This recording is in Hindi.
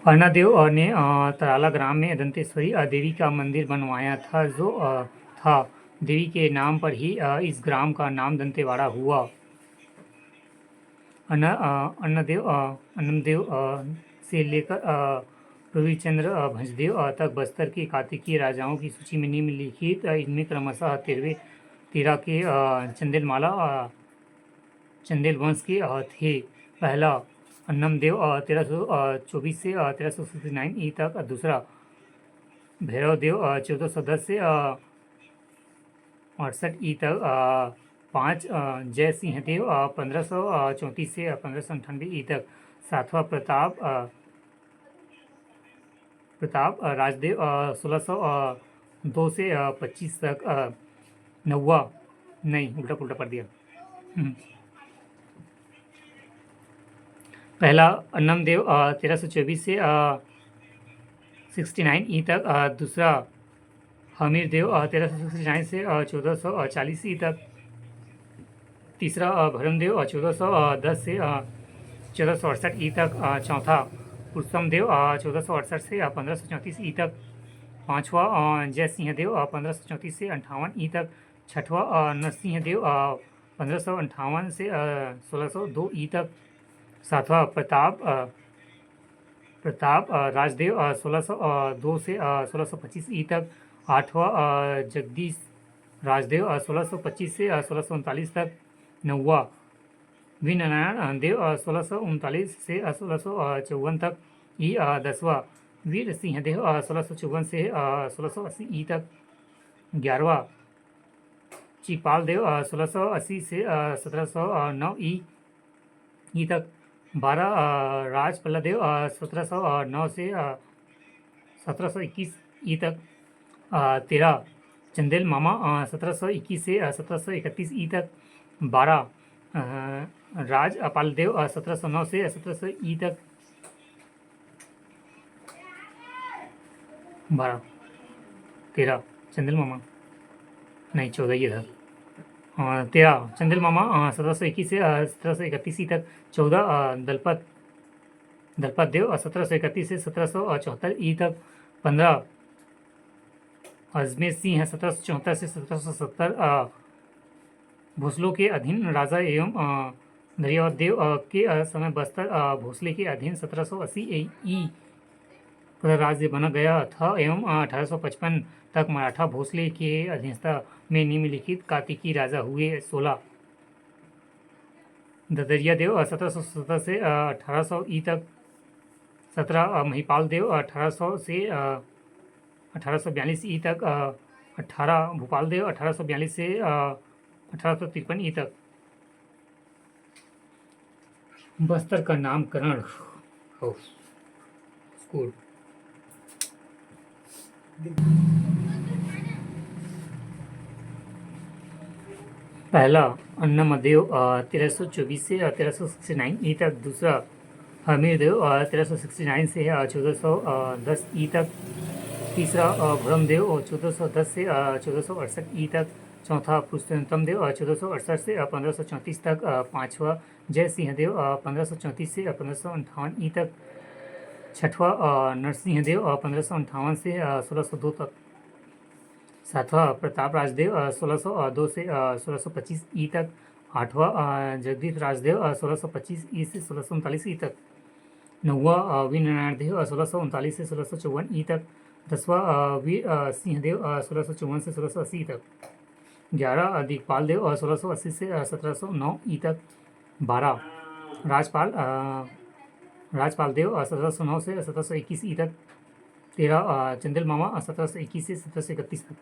अर्नादेव ने तराला ग्राम में दंतेश्वरी देवी का मंदिर बनवाया था, जो था देवी के नाम पर ही इस ग्राम का नाम दंतेवाड़ा हुआ। अन्नमदेव से लेकर रविचंद्र भंजदेव तक बस्तर के कार्तिकीय राजाओं की सूची में निम्नलिखित इनमें क्रमशः 13 के चंदेल वंश के थे। पहला अन्नमदेव 1324 से 1369 ई तक। दूसरा भैरवदेव 1410 से 68 ई तक। 5 जय सिंह देव 1534 से 1598 ई तक। सातवां प्रताप राजदेव 1602 से 25 तक। नौवा नहीं, उल्टा पुल्टा पढ़ दिया। पहला अन्नमदेव 1324 से 69 ई तक। दूसरा हमीरदेव 1369 से 1440 ई तक। तीसरा भरमदेव 1410 से 1468 ई तक। चौथा पुरुषोत्तमदेव 1468 से 1534 ई तक। पाँचवा जय सिंहदेव 1534 से 58 ई तक। छठवा नरसिंहदेव 1558 से 1602 ई तक। सातवां प्रताप राजदेव 1602 से 1625 ई तक। आठवां जगदीश राजदेव 1625 से 1639 तक। नौवा वीरनारायण देव 1639 से 1654 तक ई। 10वां वीर सिंहदेव 1654 से 1680 ई तक। 11वां चिपाल देव 1680 से 1709 ई तक। 12 राजपल्ला देव 1709 से 1721 ई तक। 13 चंदेल मामा 1721 से 1731 ई तक। 12 राजपाल देव 1709 से 1700 ई तक। 12 13 चंदेल मामा नहीं, 14 ये था। 13 चंदेल मामा 1721 से 1731 तक। 14 दलपत देव 1731 से 1774 ई तक। 15 अजमेर सिंह 1774 से 1770 भोसलों के अधीन राजा एवं दरियावत देव के समय बस्तर भोसले के अधीन 1780 ई राज्य बना गया था एवं 1855 तक मराठा भोसले के अधीनता में निम्नलिखित कार्तिकी राजा हुए। 16 ददरिया देव 1770 से 1800 ई तक। 17 महिपाल देव 1800 से 1842 ई तक। 18 भोपाल देव 1842 से 1853 ई तक। बस्तर का नामकरण हो स्कूल। पहला अन्नमदेव 1324 से 1369 ई तक। दूसरा हमीरदेव 1369 से 1410 ई तक। तीसरा भरमदेव 1410 से 1468 ई तक। चौथा पुरुषोत्तम देव 1468 से 1534 तक। पाँचवा जय सिंहदेव 1534 से 1558 ई तक। छठवा नरसिंहदेव 1558 से 1602 तक। सातवां प्रताप राजदेव 1602 से 1625 ई तक। आठवां जगदीश राजदेव 1625 ई से 1639 ई तक। नौवां वीरनारायण देव 1639 से 1654 ई तक। 10वां वीर सिंहदेव 1654 से 1680 तक। 11 दिगपाल देव 1680 से 1709 ई तक। 12 राजपाल देव 1709 से 1721 ई तक। 13 चंदेल मामा 1721 से 1731 तक।